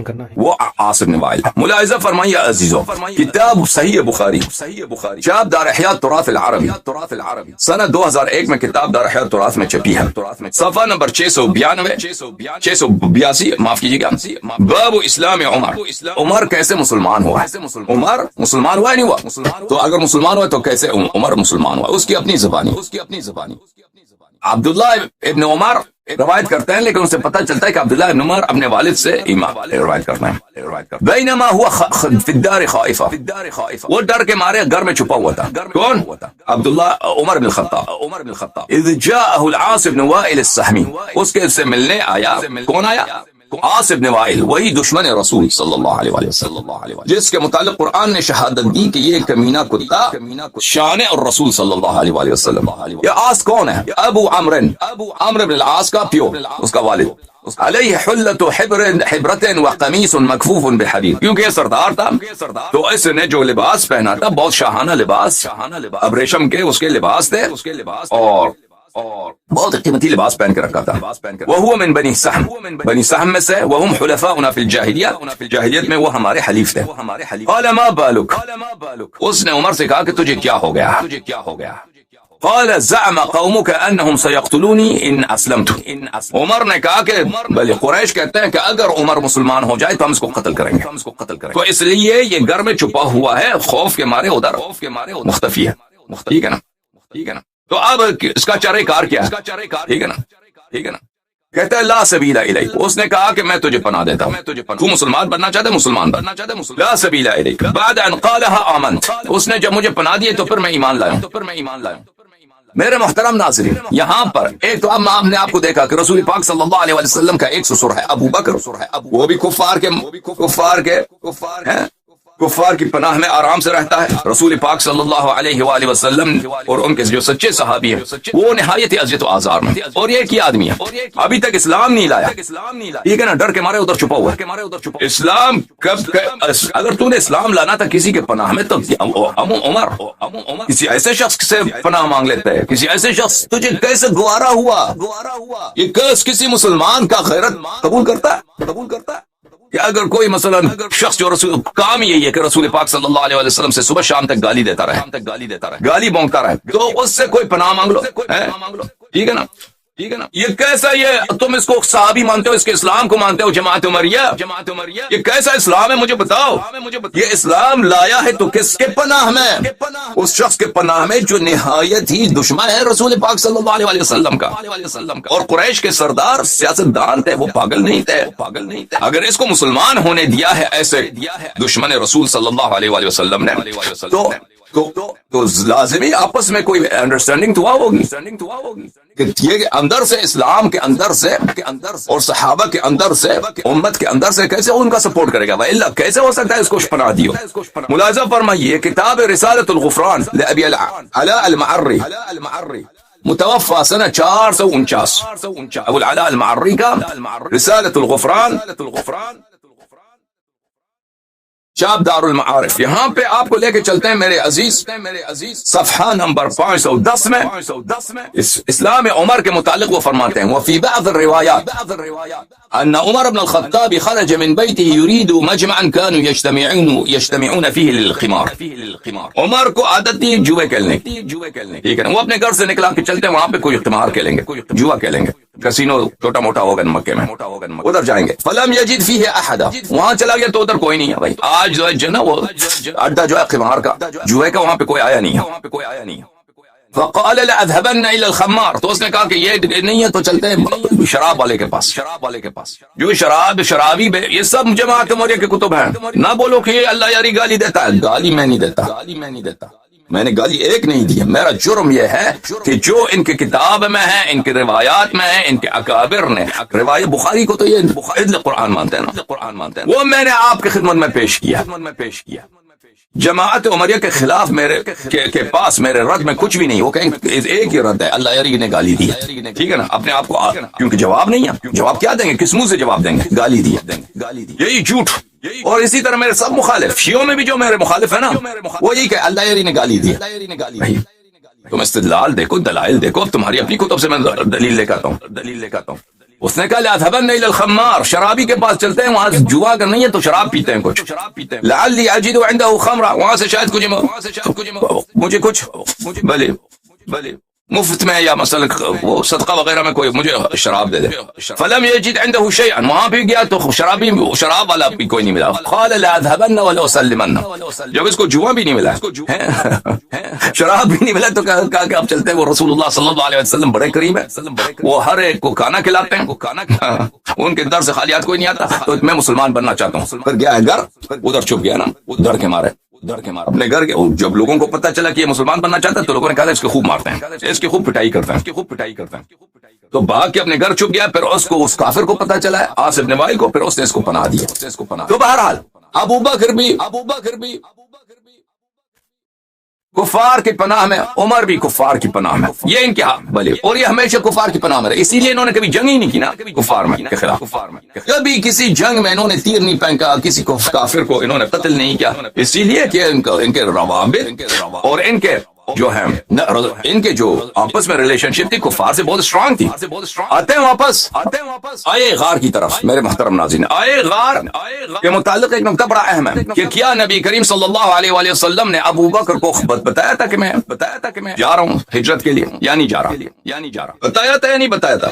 کرنا ہے وہ عاص بن وائل. ملاحظہ فرمائیے عزیزو، کتاب صحیح بخاری چاپ دار احیاء تراث العربی سنہ 2001 میں کتاب دار احیاء تراث میں چھپی ہے. صفحہ نمبر 682 معاف کیجیے گا. باب اسلام عمر کیسے مسلمان ہوا. عمر مسلمان ہوا نہیں ہوا؟ تو اگر مسلمان ہوا تو کیسے عمر مسلمان ہوا؟ اس کی اپنی زبانی. عبداللہ ابن عمر روایت کرتے ہیں، لیکن اسے پتہ چلتا ہے کہ عبداللہ ابن عمر اپنے والد سے ایمان روایت کرتے ہیں. بینما ہوا فی الدار خائفہ، وہ ڈر کے مارے گھر میں چھپا ہوا تھا. کون؟ عبداللہ عمر بن الخطاب. اذ جاءہ العاص بن وائل السہمی، اس کے سے ملنے آیا. کون آیا؟ عاص بن وائل، وہی دشمن رسول صلی اللہ علیہ وسلم، جس کے متعلق قرآن نے شہادت دی کہ یہ کمینہ کتا شان اور رسول صلی اللہ علیہ وسلم. یہ عاص کون ہے؟ ابو عمرو بن العاص کا پیو، اس کا والد. علیہ حلت حبرت وقمیص مکفوف بحریر، کیونکہ یہ سردار تھا تو اس نے جو لباس پہنا تھا بہت شاہانہ لباس، اب ریشم کے اس کے لباس تھے اور بہت قیمتی لباس پہن کے رکھا تھا. وہ من بنی سہم میں سے، وہم حلفاؤنا فی الجاہلیہ، جاہلیت میں وہ ہمارے حلیف تھے. قال ما بالک، اس نے عمر سے کہا کہ تجھے کیا ہو گیا. قال زعم قومك انهم سيقتلوني ان اسلمت، عمر نے کہا کہ بلے قریش کہتے ہیں کہ اگر عمر مسلمان ہو جائے تو ہم اس کو قتل کریں گے، تو اس لیے یہ گھر میں چھپا ہوا ہے، خوف کے مارے ادھر مختفی ہے. ٹھیک ہے نا؟ تو اب اس کا چارہ کار کیا ہے؟ ٹھیک ہے نا؟ کہتا ہے لا سبیل الیک، اس نے کہا کہ میں تجھے پناہ دیتا ہوں. تو مسلمان بننا چاہتے مسلمان بن. لا سبیل الیک بعد ان قالها آمنت، اس نے جب مجھے پناہ دیے تو پھر میں ایمان لایا. میرے محترم ناظرین، یہاں پر ایک تو اب ہم نے آپ کو دیکھا کہ رسول پاک صلی اللہ علیہ وسلم کا ایک سسر ہے ابو بکر، وہ بھی کفار کی پناہ میں آرام سے رہتا ہے. رسول پاک صلی اللہ علیہ وآلہ وسلم اور ان کے جو سچے صحابی ہیں وہ نہایت اذیت و آزار میں، اور یہ کی آدمی ہے ابھی تک اسلام نہیں لایا. ٹھیک ہے نا؟ ڈر کے مارے ادھر چھپا ہوا ہے. اسلام کب اگر تو نے اسلام لانا تھا کسی کے پناہ میں تو عمر کسی ایسے شخص سے پناہ مانگ لیتے ہیں. کسی ایسے شخص تجھے کیسے گوارا ہوا؟ یہ کسی مسلمان کا غیرت قبول کرتا ہے کہ اگر کوئی مثلا شخص جو رسول کام یہی ہے کہ رسول پاک صلی اللہ علیہ وسلم سے صبح شام تک گالی دیتا رہے، گالی بونکتا رہے، تو اس سے کوئی پناہ مانگ لو. ٹھیک ہے نا؟ یہ کیسا، یہ تم اس کو صحابی مانتے ہو، اس کے اسلام کو مانتے ہو، جماعت عمریہ، یہ کیسا اسلام ہے مجھے بتاؤ. یہ اسلام لایا ہے تو کس کے پناہ میں؟ اس شخص کے پناہ میں جو نہایت ہی دشمن ہے رسول پاک صلی اللہ علیہ وسلم کا. اور قریش کے سردار سیاست دان تھے، وہ پاگل نہیں تھے. اگر اس کو مسلمان ہونے دیا ہے ایسے دشمن رسول صلی اللہ علیہ وسلم نے تو لازمی آپس میں کوئی انڈرسٹینڈنگ تو ہوگی کہ یہ اندر سے اسلام کے اندر سے اور صحابہ کے اندر سے امت کے اندر سے کیسے ان کا سپورٹ کرے گا؟ وَإِلَّا کیسے ہو سکتا ہے اس کو پناہ دیو؟ ملاحظہ فرمائیے کتاب رسالۃ الغفران لأبی العلاء المعری، متوفى سنہ 449، ابو العلاء المعری کا رسالۃ الغفران چاپ دار المعارف. یہاں پہ آپ کو لے کے چلتے ہیں میرے عزیز صفحہ نمبر 510 میں اسلام عمر کے متعلق وہ فرماتے ہیں وفي بعض الروايات ان عمر بن الخطاب خرج من بيته يريد مجمعا كانوا يجتمعون فيه للخمار. عمر کو عادت تھی جوئے کھیلنے کی. ٹھیک ہے نا؟ وہ اپنے گھر سے نکلا کہ چلتے ہیں وہاں پہ کوئی قمار کھیلیں گے، جوا کھیلیں گے، کسینو چھوٹا موٹا ہوگا مکے میں، ادھر جائیں گے. فلم يجد فيه احد، وہاں چلا گیا تو ادھر کوئی نہیں ہے. بھائی آج جو ہے نا وہ اڈا جو ہے قمار کا، جوئے کا، وہاں پہ کوئی آیا نہیں ہے. فقال لأذهبن الى الخمار، تو اس نے کہا کہ یہ نہیں ہے تو چلتے ہیں شراب والے کے پاس. جو شرابی یہ سب جماعت عمریہ کے کتب ہیں. نہ بولو کہ یہ اللہ یاری گالی دیتا ہے، گالی میں نہیں دیتا، میں نے گالی ایک نہیں دی. میرا جرم یہ ہے کہ جو ان کے کتاب میں ہے، ان کے روایات میں ہے، ان کے اکابر نے روایت بخاری کو تو یہ قرآن مانتے ہیں نا، وہ میں نے آپ کی خدمت میں پیش کیا. جماعت عمریہ کے خلاف میرے کے پاس میرے رد میں کچھ بھی نہیں. وہ کہیں ایک ہی رد ہے، اللہ یاری نے گالی دی. ٹھیک ہے نا؟ اپنے آپ کو کیونکہ جواب نہیں ہے، جواب کیا دیں گے؟ کس منہ سے جواب دیں گے؟ گالی دی. یہی جھوٹ. اور اسی طرح میرے سب مخالف شیعوں میں بھی جو میرے مخالف ہے نا، وہ یہی کہ اللہ یاری نے گالی دی. تم استدلال دیکھو، دلائل دیکھو. اب تمہاری اپنی کتب سے میں دلیل لے کے آتا ہوں. اس نے کہا لأذهبن إلى الخمار، شرابی کے پاس چلتے ہیں، وہاں جوا اگر نہیں ہے تو شراب پیتے ہیں کچھ، لعلی اجد عنده خمرا، وہاں سے شاید مجھے کچھ بھلے مفت میں یا مثلا وہ صدقہ وغیرہ میں کوئی مجھے شراب دے دے. فلم يجد عنده شيئا، وہاں بھی گیا تو شراب والا بھی کوئی نہیں ملا. قال لأذهبن ولأسلمن، جب اس کو جوا بھی نہیں ملا، شراب بھی نہیں ملا، تو کہا کہ اب چلتے ہیں. وہ رسول اللہ صلی اللہ علیہ وسلم بڑے کریم ہے، وہ ہر ایک کو کھانا کھلاتے ہیں، ان کے در سے خالیات کوئی نہیں آتا. تو میں مسلمان بننا چاہتا ہوں. پھر گیا ہے گھر، ادھر چھپ گیا نا ڈر کے مارے اپنے گھر کے. جب لوگوں کو پتہ چلا کہ یہ مسلمان بننا چاہتا ہے تو لوگوں نے کہا اس کو خوب مارتے ہیں، اس کی خوب پٹائی کرتے ہیں. تو بھاگ کے اپنے گھر چھپ گیا. پھر اس کو اس کافر کو پتہ چلا ہے، عاص بن وائل کو، پھر اس نے اس کو پناہ دیا. تو بہرحال ابو بکر بھی کفار کی پناہ میں، عمر بھی کفار کی پناہ میں، یہ ان کے بھلے، اور یہ ہمیشہ کفار کی پناہ میں رہے. اسی لیے انہوں نے کبھی جنگ ہی نہیں کی نا کفار میں کے خلاف، کبھی کسی جنگ میں انہوں نے تیر نہیں پھینکا، کسی کو کافر کو انہوں نے قتل نہیں کیا. اسی لیے کہ ان کے روابط اور ان کے جو ہے ان کے جو آپس میں ریلیشن شپ تھی کفار سے بہت اسٹرانگ تھی. آتے ہیں واپس آئے غار کی طرف. میرے محترم ناظرین، آئے غار کے متعلق ایک نقطہ بڑا اہم ہے کہ کیا نبی کریم صلی اللہ علیہ وآلہ وسلم نے ابو بکر کو بتایا تھا کہ میں جا رہا ہوں ہجرت کے لیے یا نہیں جا رہا؟ بتایا تھا یا نہیں بتایا تھا؟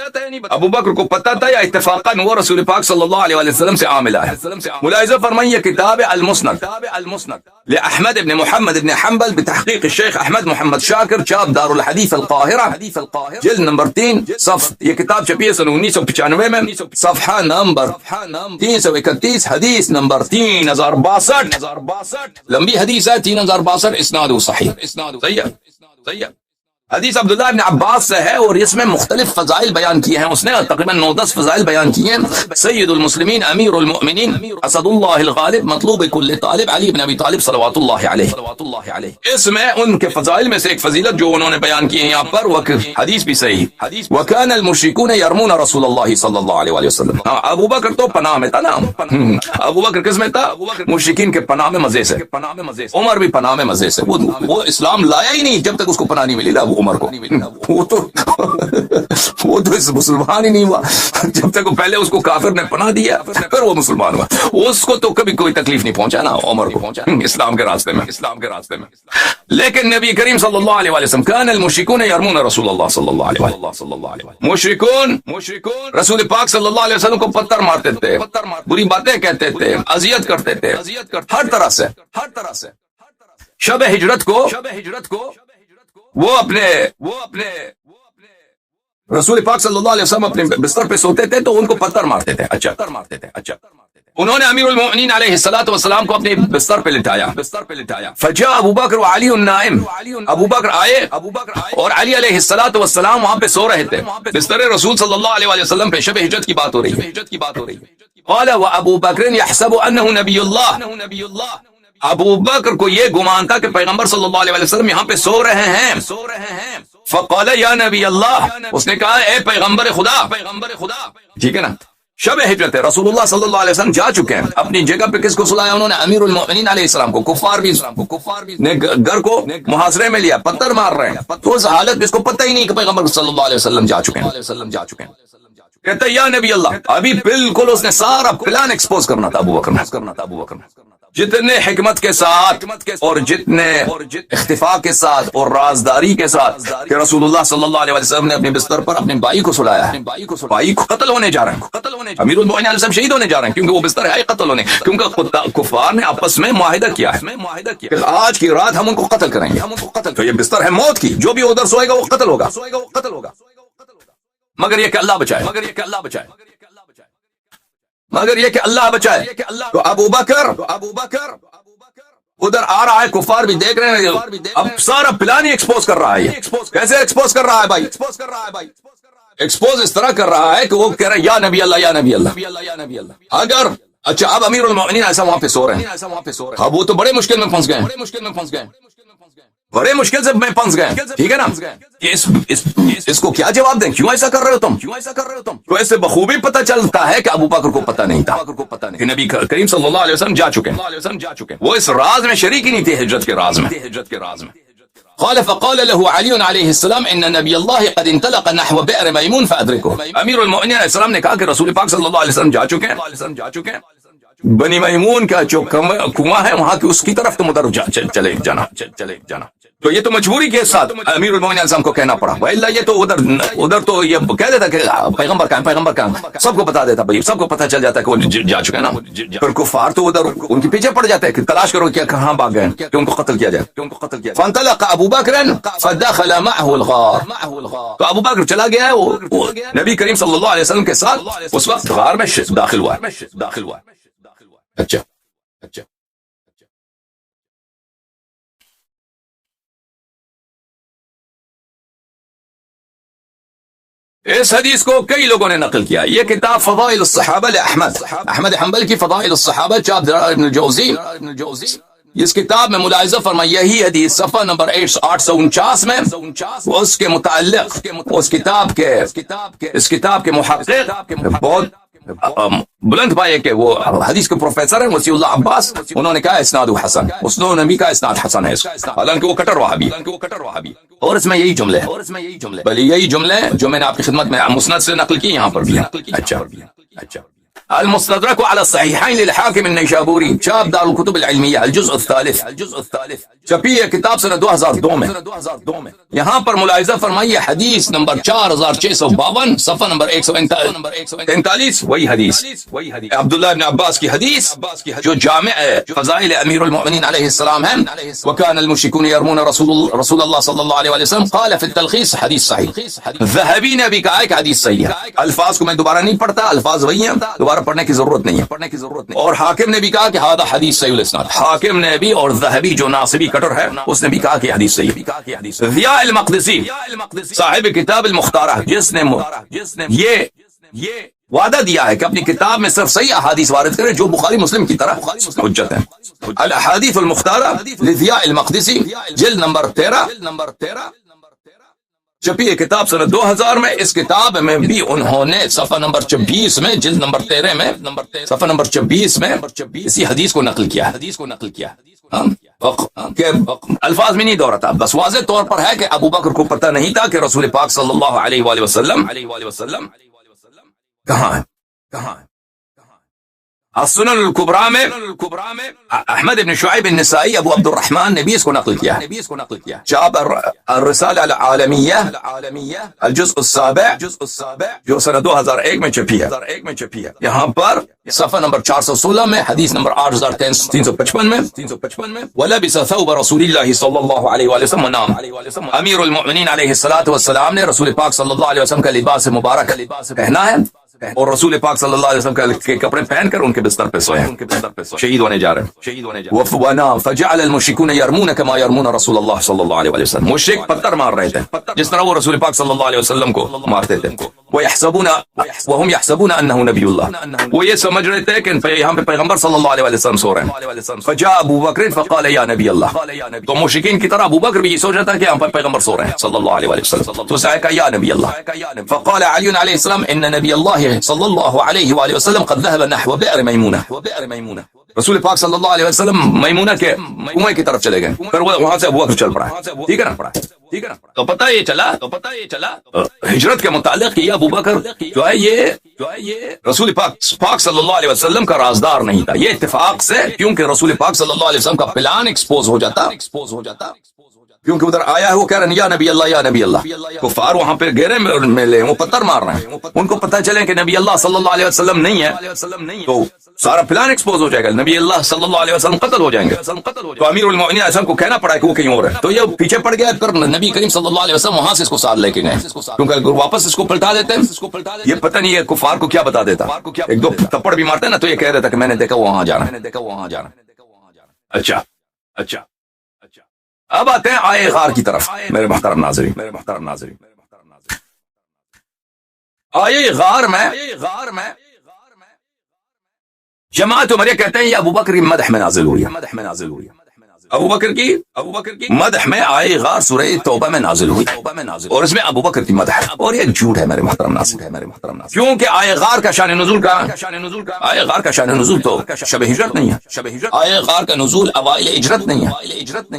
ابو بکر کو پتا تھا یا اتفاقاً وہ رسول پاک صلی اللہ علیہ وآلہ وسلم سے عاملہ ہے؟ ملاحظہ فرمائیے کتاب المسند لأحمد بن محمد بن حنبل بتحقیق الشیخ احمد محمد شاکر، چاپ دار الحدیث القاہرہ، جلد نمبر 3 صف، یہ کتاب چھپی ہے سن 1995 میں، صفحہ نمبر 331، حدیث نمبر 3062. لمبی حدیث ہے 3062، اسناد صحیح. حدیث عبداللہ ابن عباس سے ہے اور اس میں مختلف فضائل بیان کیے ہیں اس نے، تقریباً 9-10 فضائل بیان کیے ہیں. سید المسلمین امیر المؤمنین اسد اللہ الغالب مطلوب کل طالب علی بن ابی طالب صلوات اللہ علیہ. اس میں ان کے فضائل میں سے ایک فضیلت جو انہوں نے بیان کی ہے یہاں پر، وہ حدیث بھی صحیح. وکان المشرکون یرمون رسول اللہ صلی اللہ علیہ وآلہ وسلم. ابو بکر تو پناہ میں تھا نا، ابو بکر کس میں تھا؟ مشرکین کے پناہ میں مزے سے. عمر بھی پناہ میں مزے سے. وہ اسلام لایا ہی نہیں جب تک اس کو پناہ نہیں ملی. عمر کو وہ تو اس مسلمان ہی نہیں ہوا جب تک پہلے اس کو کافر نے پناہ دیا پھر وہ مسلمان ہوا. اس کو تو کبھی کوئی تکلیف نہیں پہنچا نا عمر کو اسلام کے راستے میں. لیکن نبی کریم صلی اللہ علیہ وسلم کان المشرکون یرمون رسول اللہ صلی اللہ علیہ وسلم. مشرکون رسول پاک صلی اللہ علیہ وسلم کو پتھر مارتے تھے، بری باتیں کہتے تھے، اذیت کرتے تھے ہر طرح سے. شب ہجرت کو وہ اپنے رسول پاک صلی اللہ علیہ وسلم اپنے بستر پہ سوتے تھے تو ان کو پتھر مارتے تھے. اچھا انہوں نے امیر المؤمنین علیہ الصلوۃ والسلام کو اپنے بستر پہ لٹایا. فجاء ابو بکر وعلی النائم، ابو بکر آئے اور علی علیہ الصلوۃ والسلام وہاں پہ سو رہے تھے بستر رسول صلی اللہ علیہ وسلم پہ. شب ہجرت کی بات ہو رہی ہے. قال وابو بکر يحسب انه نبی اللہ. ابو بکر کو یہ گمان تھا کہ پیغمبر صلی اللہ علیہ وسلم یہاں پہ سو رہے ہیں. فقال یا نبی اللہ، اس نے کہا اے پیغمبر خدا. ٹھیک ہے نا، شب ہجرت ہے، رسول اللہ صلی اللہ علیہ وسلم جا چکے ہیں اپنی جگہ پہ. کس کو سلایا انہوں نے؟ امیر المؤمنین علیہ السلام کو. کفار بھی نے گھر کو محاصرے میں لیا، پتھر مار رہے ہیں. تو اس حالت اس کو پتہ ہی نہیں کہ پیغمبر صلی اللہ علیہ وسلم جا چکے ہیں. کہتا یا نبی اللہ. ابھی بالکل اس نے سارا پلان ایکسپوز کرنا تھا ابو بکر. جتنے حکمت کے ساتھ اور جتنے اختفاء کے ساتھ اور رازداری کے ساتھ کہ رسول اللہ صلی اللہ علیہ وسلم نے اپنے بستر پر اپنے بھائی کو سلایا ہے. بھائی کو قتل ہونے جا رہے ہیں، امیر المؤمنین علیہ السلام شہید ہونے جا رہے ہیں کیونکہ وہ بستر ہے قتل ہونے. کیونکہ کفار نے آپس میں معاہدہ کیا ہے کہ آج کی رات ہم ان کو قتل کریں گے. تو یہ بستر ہے موت کی، جو بھی ادھر سوئے گا وہ قتل ہوگا. مگر یہ کہ اللہ بچائے. تو ابو بکر ادھر آ رہا ہے، کفار بھی دیکھ رہے ہیں. اب سارا پلان ہی ایکسپوز کر رہا ہے. کیسے ایکسپوز کر رہا ہے بھائی؟ ایکسپوز اس طرح کر رہا ہے کہ وہ کہہ رہا ہے یا نبی اللہ. اگر اچھا اب امیر المؤمنین ایسا وہاں پہ سو رہے ہیں. اب وہ تو بڑے مشکل میں پھنس گئے، بڑے مشکل سے میں پھنس گئے. ٹھیک ہے نا، اس کو کیا جواب دیں؟ کیوں ایسا کر رہے ہو تم؟ تو ایسے بخوبی پتہ چلتا ہے کہ ابو بکر کو پتہ نہیں تھا کہ نبی کریم صلی اللہ علیہ وسلم جا چکے ہیں. وہ اس راز میں شریک ہی نہیں تھے، ہجرت کے راز میں. قال فقال له علي علیہ السلام ان نبی اللہ قد انطلق نحو بئر میمون فادرکه. امیر المؤمنین علیہ السلام نے کہا کہ رسول پاک صلی اللہ علیہ وسلم جا چکے ہیں بنی میمون کا جو کنواں ہے وہاں کی اس کی طرف تم ادھر چلے جانا. تو یہ تو مجبوری کے ساتھ امیر المومنین علیہ السلام کو کہنا پڑا، وإلا یہ تو ادھر تو یہ کہہ دیتا کہ پیغمبر کہاں سب کو بتا دیتا، بھائی سب کو پتہ چل جاتا ہے کہ وہ جا چکے ہیں نا. پھر کفار تو ادھر ان کے پیچھے پڑ جاتے ہیں کہ تلاش کرو کیا کہاں بھاگ گئے کہ ان کو قتل کیا جائے. فانطلق ابو بکر فدخل معه الغار. تو ابو بکر چلا گیا ہے وہ نبی کریم صلی اللہ علیہ وسلم کے ساتھ اس وقت غار میں داخل ہوا. اچھا اس حدیث کو کئی لوگوں نے نقل کیا. یہ کتاب فضائل الصحابہ احمد حنبل کی فضائل الصحابہ چاپ ابن الجوزی. اس کتاب میں ملاحظہ فرمائے یہی حدیث صفحہ نمبر 849 میں اس کے متعلق اس کتاب کے محقق بہت بلند پائے کہ وہ حدیث کے پروفیسر ہیں وسیع اللہ عباس، انہوں نے کہا اسناد حسن، انہوں نے بھی کہا اسناد حسن ہے، حالانکہ وہ کٹر وہابی. اور اس میں یہی جملے ہیں، بل یہی جملے جو میں نے آپ کی خدمت میں مسند سے نقل کی یہاں پر بھی. اچھا المستدرک على الصحیحین للحاکم النیشابوری چاپ دار الکتب العلمیہ الجزء الثالث چھپی ہے کتاب سنہ 2002 میں. یہاں پر ملاحظہ فرمائیے حدیث نمبر 4652 صفحہ نمبر 143 وہی حدیث عبداللہ ابن عباس کی حدیث جو جامع فضائل امیر المؤمنین علیہ السلام ہے. وكان المشركون يرمون رسول اللہ صلی اللہ علیہ وسلم قال في التلخیص حدیث صحیح. ذہبی نے بھی کہا ہے کہ حدیث صحیح ہے. الفاظ کو میں دوبارہ نہیں پڑھتا، الفاظ وہی ہیں، دوبارہ پڑھنے کی ضرورت نہیں ہے. اور حاکم نے بھی کہا کہ هذا حدیث صحیح الاسناد. حاکم نے بھی اور ذہبی جو ناصبی کٹر ہے اس نے بھی کہا کہ حدیث صحیح. ضیاء المقدسی صاحب کتاب المختارہ جس نے یہ وعدہ دیا ہے کہ اپنی کتاب میں صرف صحیح احادیث وارد کرے جو بخاری مسلم کی طرح حجت ہیں. الاحادیث المختارہ لضیاء المقدسی جلد نمبر 13 چھپی ہے کتاب سنہ 2000 میں. اس کتاب میں بھی انہوں نے صفحہ نمبر 26 میں جلد نمبر 13 میں صفحہ نمبر 26 میں اسی حدیث کو نقل کیا. کہ الفاظ میں نہیں دہراتا، بس واضح طور پر ہے کہ ابو بکر کو پتہ نہیں تھا کہ رسول پاک صلی اللہ علیہ وآلہ وسلم کہاں ہے. السنن الکبریٰ میں احمد بن شعیب النسائی ابو عبد الرحمن نے بھی اس کو نقل کیا. چاپ الرسالہ العالمیہ الجزء السابع جو سنہ 2001 میں چھپی ہے. یہاں پر صفحہ نمبر 416 میں حدیث نمبر 8355 میں ولبس ثوب رسول اللہ صلی اللہ علیہ وآلہ وسلم ونام. امیر المؤمنین علیہ الصلوۃ والسلام نے رسول پاک صلی اللہ علیہ وسلم کا لباس مبارک پہنا ہے اور رسول پاک صلی اللہ علیہ وسلم کے کپڑے پہن کر ان کے بستر پہ سوئے ہیں، شہید ہونے جا رہے ہیں. فجعل المشركون يرمون كما يرمون رسول اللہ صلی اللہ علیہ وسلم. مشرک پتھر مار رہے تھے جس طرح وہ رسول پاک صلی اللہ علیہ وسلم کو مارتے تھے. وهم يحسبون انه نبی اللہ، وہ یہ سمجھ رہے تھے کہ یہاں پہ پیغمبر صلی اللہ علیہ وسلم سو رہے ہیں. فجاء ابو بکر فقال یا نبی اللہ. تو مشرکین کی طرح ابو بکر بھی یہ سوچ رہا تھا کہ یہاں پر پیغمبر سو رہے ہیں صلی اللہ علیہ وسلم. تو اس نے کہا یا نبی اللہ. فقال علی علیہ السلام ان نبی اللہ صلی اللہ علیہ وآلہ وسلم قد ذهب نحو بئر میمونہ. رسول پاک صلی اللہ علیہ وسلم میمونہ کے کنویں کی طرف چلے گئے، پھر وہاں سے ابو بکر چل پڑا. ٹھیک ہے نا. تو پتہ یہ چلا ہجرت کے متعلق یہ ابو بکر جو ہے یہ رسول پاک صلی اللہ علیہ وسلم کا رازدار نہیں تھا. یہ اتفاق سے کیونکہ رسول پاک صلی اللہ علیہ وسلم کا پلان ایکسپوز ہو جاتا کیونکہ ادھر آیا ہے وہ کہہ رہے ہیں یا نبی اللہ. کفار وہاں پہ گھیرے میں لے وہ پتھر مار رہے ہیں، ان کو پتہ چلے کہ نبی اللہ صلی اللہ علیہ وسلم نہیں ہے تو سارا پلان ایکسپوز ہو جائے گا، نبی اللہ صلی اللہ علیہ وسلم قتل ہو جائیں گے. تو امیر المؤمنین علیہ السلام کو کہنا پڑا کہ وہ کہیں اور ہے. تو یہ پیچھے پڑ گیا، پھر نبی کریم صلی اللہ علیہ وسلم وہاں سے اس کو ساتھ لے کے گئے کیونکہ اگر واپس اس کو پلٹا دیتے یہ پتہ نہیں ہے کفار کو کیا بتا دیتا. ایک دو تھپڑ بھی مارتے نا تو یہ کہہ دیتا کہ میں نے دیکھا وہاں جانا. اچھا اب آتے ہیں آئے غار کی طرف. میرے محترم ناظرین آئے غار میں جماعت عمریہ کہتے ہیں یہ ابو بکر کی مدح میں نازل ہوئی ہے. ابو بکر کی مدح میں آئے غار سورہ توبہ میں نازل ہوئی اور اس میں ابو بکر کی مدح ہے، اور یہ جھوٹ ہے میرے محترم ناظرین، کیونکہ آئے غار کا شان نزول کا آئے غار کا شان نزول تو شب ہجرت نہیں ہے، آئے غار کا نزول اوائل ہجرت نہیں ہے،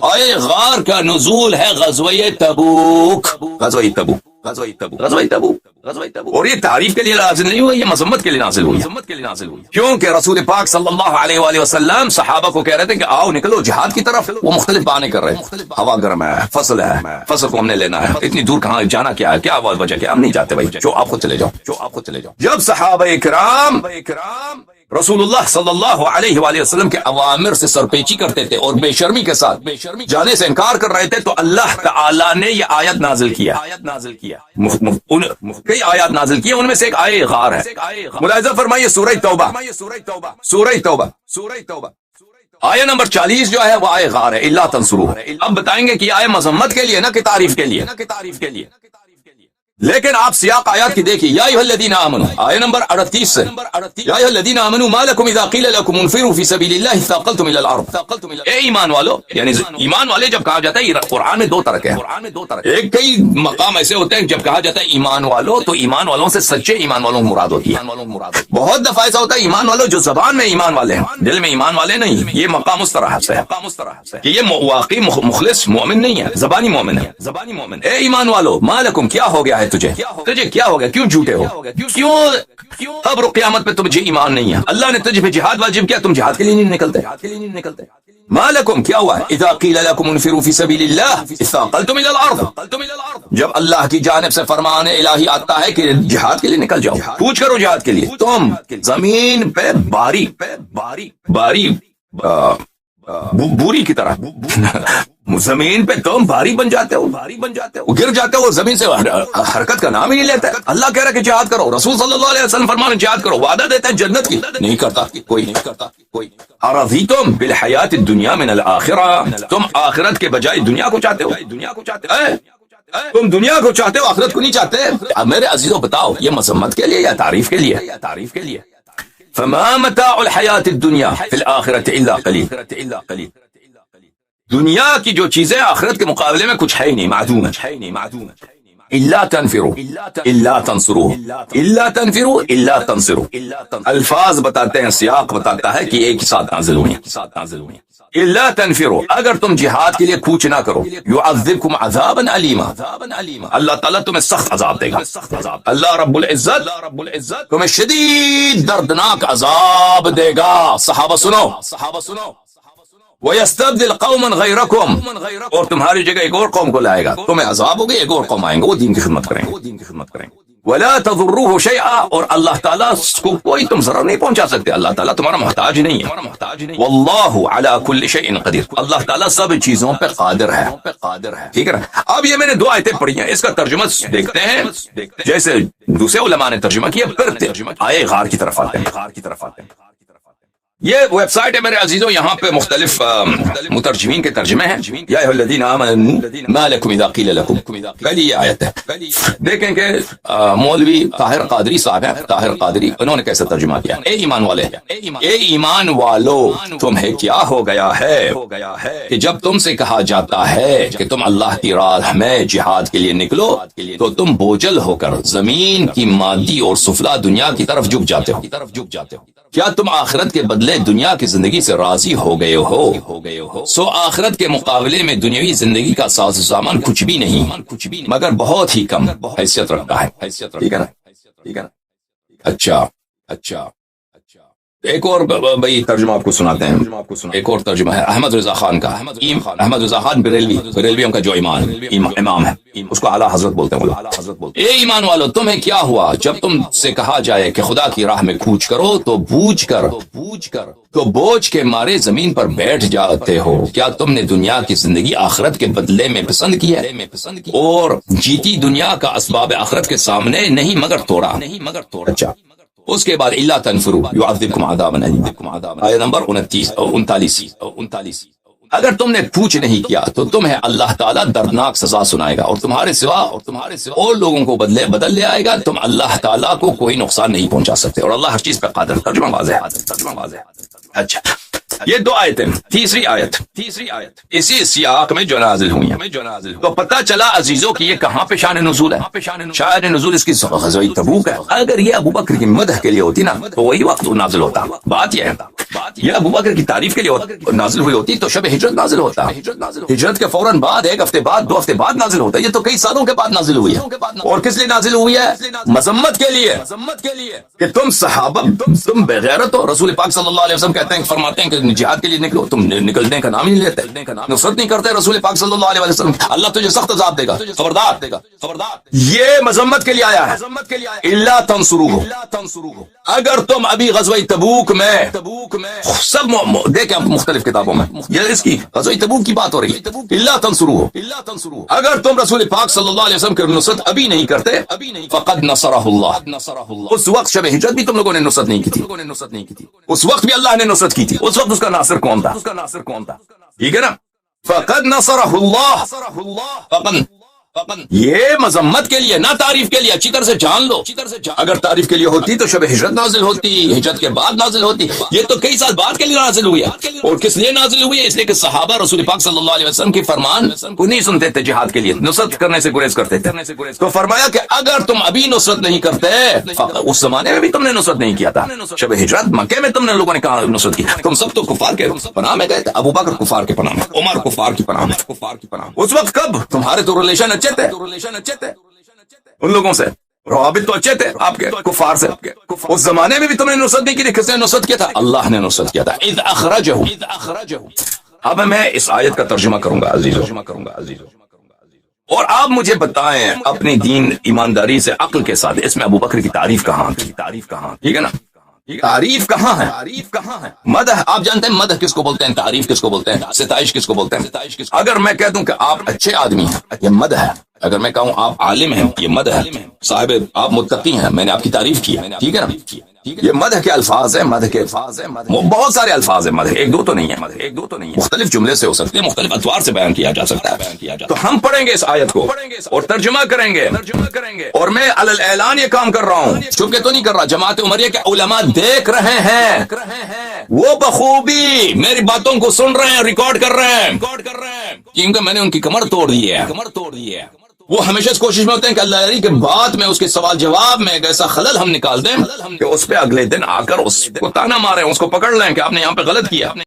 آئے غار کا نزول ہے غزوہ تبوک، اور یہ تعریف کے لیے نازل نہیں ہوئی، یہ مذمت کے لیے نازل ہوئی، کیونکہ رسول پاک صلی اللہ علیہ وآلہ وسلم صحابہ کو کہہ رہے تھے کہ آؤ نکلو جہاد کی طرف، وہ مختلف بہانے کر رہے ہیں، ہوا گرم ہے، فصل کو ہم نے لینا ہے، اتنی دور کہاں جانا، کیا وجہ کیا، ہم نہیں جاتے بھائی، جو آپ خود چلے جاؤ، جب صحابہ کرام رسول اللہ صلی اللہ علیہ وآلہ وسلم کے اوامر سے سرپیچی کرتے تھے اور بے شرمی کے ساتھ جانے سے انکار کر رہے تھے، تو اللہ تعالی نے یہ آیت نازل کیا، کئی آیات نازل کی، ان میں سے ایک آیہ غار ہے، ملاحظہ فرمائیے سورہ توبہ آیہ نمبر 40 جو ہے وہ آیہ غار ہے، الا تنصروہ۔ اب بتائیں گے کہ یہ آیہ مذمت کے لیے نہ کہ تعریف کے لیے، لیکن آپ سیاق آیات کی دیکھیے، یا ایھا الذین آمنوا آیہ نمبر 38 سے، یا ایھا الذین آمنوا ما لکم اذا قیل لکم انفروا فی سبیل اللہ اثاقلتم الی الارض، اے ایمان والو، یعنی ایمان والے جب کہا جاتا ہے، یہ قرآن میں دو طرح کے ہیں، ایک کئی مقام ایسے ہوتے ہیں جب کہا جاتا ہے ایمان والو تو ایمان والوں سے سچے ایمان والوں کو مراد ہوتی ہے، بہت دفعہ ایسا ہوتا ہے ایمان والو جو زبان میں ایمان والے ہیں، دل میں ایمان والے نہیں، یہ مقام اس طرح سے ہے کہ یہ واقعی مخلص مومن نہیں ہے، زبانی مومن ہے۔ اے ایمان والو ما لکم، کیا ہو گیا ہے تجھے کیا ہو گیا، کیوں جھوٹے ہو، کیوں اب قیامت پہ تجھے ایمان نہیں ہے، اللہ نے تجھے پہ جہاد واجب کیا، تم جہاد کے لیے نہیں نکلتے، ما لکم کیا ہوا ہے، اذا قیل لکم انفروا فی سبیل اللہ اثاقلتم الی الارض، جب اللہ کی جانب سے فرمان الہی آتا ہے کہ جہاد کے لیے نکل جاؤ، کوچ کرو جہاد کے لیے، تم زمین پہ باری بوری کی طرح زمین پہ تم بھاری بن جاتے ہو، گر جاتے ہو، زمین سے حرکت کا نام ہی نہیں لیتا ہے۔ اللہ کہہ رہا ہے کہ جہاد کرو، رسول صلی اللہ علیہ وسلم فرمانے جہاد کرو، وعدہ دیتا ہے جنت کی، نہیں کرتا کوئی۔ ارضیتم بالحیات الدنیا من الآخرہ، تم آخرت کے بجائے دنیا کو چاہتے ہو، تم دنیا کو چاہتے ہو، آخرت کو نہیں چاہتے۔ میرے عزیزوں بتاؤ، یہ مذمت کے لیے یا تعریف کے لیے؟ فما متاع الحیات الدنیا فی الآخرۃ الا قلیل، دنیا کی جو چیزیں آخرت کے مقابلے میں کچھ ہے ہی نہیں، معدوم ہے۔ الا تنفروا، الفاظ بتاتے ہیں، سیاق بتاتا ہے کہ ایک ساتھ نازل ہوئی ہیں۔ الا تنفروا، اگر تم جہاد کے لیے کوچ نہ کرو، يعذبكم عذابا علیما، اللہ تعالیٰ تمہیں سخت عذاب دے گا، اللہ رب العزت تمہیں شدید دردناک عذاب دے گا۔ صحابہ سنو، وَيَسْتَبْدِلْ قَوْمًا غَيْرَكُمْ، اور تمہاری جگہ ایک اور قوم کو لائے گا، تمہیں عذاب ہوگا، ایک اور قوم آئیں گے، وہ دین کی خدمت کریں گے۔ وَلَا تَضُرُّوهُ شَيْئًا، اور اللہ تعالیٰ کو کوئی تم ضرر نہیں پہنچا سکتے، اللہ تعالیٰ تمہارا محتاج نہیں ہے۔ وَاللَّهُ عَلَى كُلِّ شَيْءٍ قَدِيرٌ، اللہ تعالیٰ سب چیزوں پہ قادر ہے، ٹھیک ہے نا۔ اب یہ میں نے دو آیتیں پڑھی ہیں، اس کا ترجمہ دیکھتے ہیں، جیسے دوسرے علماء نے ترجمہ کیا، پھر آئے غار کی طرف آتے ہیں۔ یہ ویب سائٹ ہے میرے عزیزوں، یہاں پہ مختلف مترجمین کے ترجمے ہیں۔ یا ایھا الذین آمنوا ما لکم اذا قیل لکم، پہلی یہ آیت ہے۔ دیکھیں کہ مولوی طاہر قادری صاحب ہیں، طاہر قادری، انہوں نے کیسے ترجمہ کیا، اے ایمان والے، اے ایمان والو، تمہیں کیا ہو گیا ہے کہ جب تم سے کہا جاتا ہے کہ تم اللہ کی راہ میں جہاد کے لیے نکلو تو تم بوجھل ہو کر زمین کی مادی اور سفلا دنیا کی طرف جھک جاتے ہو۔ کیا تم آخرت کے بدلے دنیا کی زندگی سے راضی ہو گئے ہو؟ سو آخرت کے مقابلے میں دنیاوی زندگی کا ساز و سامان کچھ بھی نہیں، مگر بہت ہی کم حیثیت رکھتا ہے، ٹھیک ہے نا۔ اچھا، ایک اور بھائی ترجمہ آپ کو سناتے ہیں، ایک اور ترجمہ ہے احمد رضا خان کا، احمد رضا خان بریلویوں کا جو امام ہے، اس کو اعلیٰ حضرت بولتے ہیں۔ اے ایمان والو، تمہیں کیا ہوا جب تم سے کہا جائے کہ خدا کی راہ میں کوچ کرو تو بوجھ کے مارے زمین پر بیٹھ جاتے ہو؟ کیا تم نے دنیا کی زندگی آخرت کے بدلے میں پسند کی ہے، اور جیتی دنیا کا اسباب آخرت کے سامنے نہیں مگر توڑا۔ اچھا، اس کے بعد الا تنفروا يعذبكم عذابا الیما، آیت نمبر 39۔ اگر تم نے کوچ نہیں کیا تو تمہیں اللہ تعالیٰ دردناک سزا سنائے گا، اور تمہارے سوا اور لوگوں کو بدل لے آئے گا، تم اللہ تعالیٰ کو کوئی نقصان نہیں پہنچا سکتے، اور اللہ ہر چیز پہ قادر۔ ترجمہ واضح ہے۔ اچھا، یہ دو آیتیں. تیسری آیت اسی سیاق میں جو نازل ہوئی ہیں. تو پتہ چلا عزیزوں کہ یہ کہاں پہ شان نزول ہے. شان نزول اس کی غزوہ تبوک ہے. اگر یہ ابو بکر کی مدح کے لیے ہوتی نا تو وہی وقت نازل ہوتا. بات یہ ہے یہ ابو بکر کی تعریف کے لیے نازل ہوئی ہوتی تو شب ہجرت نازل ہوتا. ہجرت کے فوراً بعد، ایک ہفتے بعد، 2 ہفتے بعد نازل ہوتا. یہ تو کئی سالوں کے بعد نازل ہوئی ہے. اور کس لیے نازل ہوئی ہے؟ مذمت کے لیے کہ تم صحابہ تم بغیرت ہو. رسول پاک صلی اللہ علیہ وسلم کہتے ہیں، فرماتے ہیں کہ جہاد کے لیے نکلو، تم نکلنے کا نام ہی نہیں لیتے، نصرت نہیں کرتے رسول پاک صلی اللہ علیہ وسلم. اللہ تجھے سخت عذاب دے گا، خبردار. یہ مذمت کے لیے آیا ہے. الا تنصروہ، اگر تم ابھی غزوہ تبوک میں سب دیکھیں مختلف کتابوں میں یہ اس کی غزوہ تبوک کی بات ہو رہی ہے. الا تنصروہ، اگر تم رسول پاک صلی اللہ علیہ وسلم کی نصرت ابھی نہیں کرتے فقد نصرہ اللہ. اس وقت شب ہجرت بھی تم لوگوں نے نصرت نہیں کی تھی. اس وقت بھی اللہ نے نصرت کی تھی. اس وقت اس کا ناصر کون تھا؟ ٹھیک ہے نا. فقد نصرہ اللہ. یہ مذمت کے لیے نہ تعریف کے لیے. اچھی طرح سے جان لو. اگر تعریف کے لیے ہوتی تو شب ہجرت نازل ہوتی، ہجرت کے بعد نازل ہوتی. یہ تو کئی سال بعد کے لیے نازل ہوئی ہے. اور کس لیے نازل ہوئی ہے؟ اس لیے کہ صحابہ رسول پاک صلی اللہ علیہ وسلم کی فرمان کو نہیں سنتے تھے، جہاد کے لیے نصرت کرنے سے گریز کرتے تھے. تو فرمایا کہ اگر تم ابھی نصرت نہیں کرتے، اس زمانے میں بھی تم نے نصرت نہیں کیا تھا. شب ہجرت مکے میں تم نے لوگوں نے کہا نصرت کی. تم سب تو کفار کے پناہ میں گئے تھے. ابو بکر کفار کے پناہ میں، عمر کفار کی پناہ میں. اس وقت کب تمہارے تو ریلیشن اچھے تھے ان لوگوں سے، روابط تو اچھے تھے آپ کے کفار سے. اس زمانے میں بھی تم نے نصرت نہیں کی تھی. کس نے نصرت کیا تھا؟ اللہ نے نصرت کیا تھا. اذ اخرجہ. اب میں اس آیت کا ترجمہ کروں گا عزیزو، اور آپ مجھے بتائیں اپنی دین ایمانداری سے عقل کے ساتھ اس میں ابو بکر کی تعریف کہاں تھی؟ ٹھیک ہے نا. تعریف کہاں ہے؟ مدح. آپ جانتے ہیں مدح کس کو بولتے ہیں، تعریف کس کو بولتے ہیں، ستائش کس کو بولتے ہیں. اگر میں کہہ دوں کہ آپ اچھے آدمی ہیں یہ مدح ہے. اگر میں کہوں آپ عالم ہیں یہ مدح ہے. صاحب آپ متقی ہیں میں نے آپ کی تعریف کی ہے. ٹھیک ہے نا. یہ مدح کے الفاظ ہیں. بہت سارے الفاظ ہیں مدح، ایک دو تو نہیں ہے. مختلف جملے سے ہو سکتے ہیں، مختلف اطوار سے بیان کیا جا سکتا ہے. تو ہم پڑھیں گے اس آیت کو اور ترجمہ کریں گے. اور میں علی الاعلان یہ کام کر رہا ہوں، چونکہ تو نہیں کر رہا. جماعت عمریہ کے علماء دیکھ رہے ہیں، وہ بخوبی میری باتوں کو سن رہے ہیں، ریکارڈ کر رہے ہیں، کیونکہ میں نے ان کی کمر توڑ دی ہے. وہ ہمیشہ اس کوشش میں ہوتے ہیں کہ اللہ علی کے بعد میں اس کے سوال جواب میں ایک ایسا خلل ہم نکال دیں کہ اس پہ اگلے دن آ کر اس کو تانا مارے، اس کو پکڑ لیں کہ آپ نے یہاں پہ غلط کیا.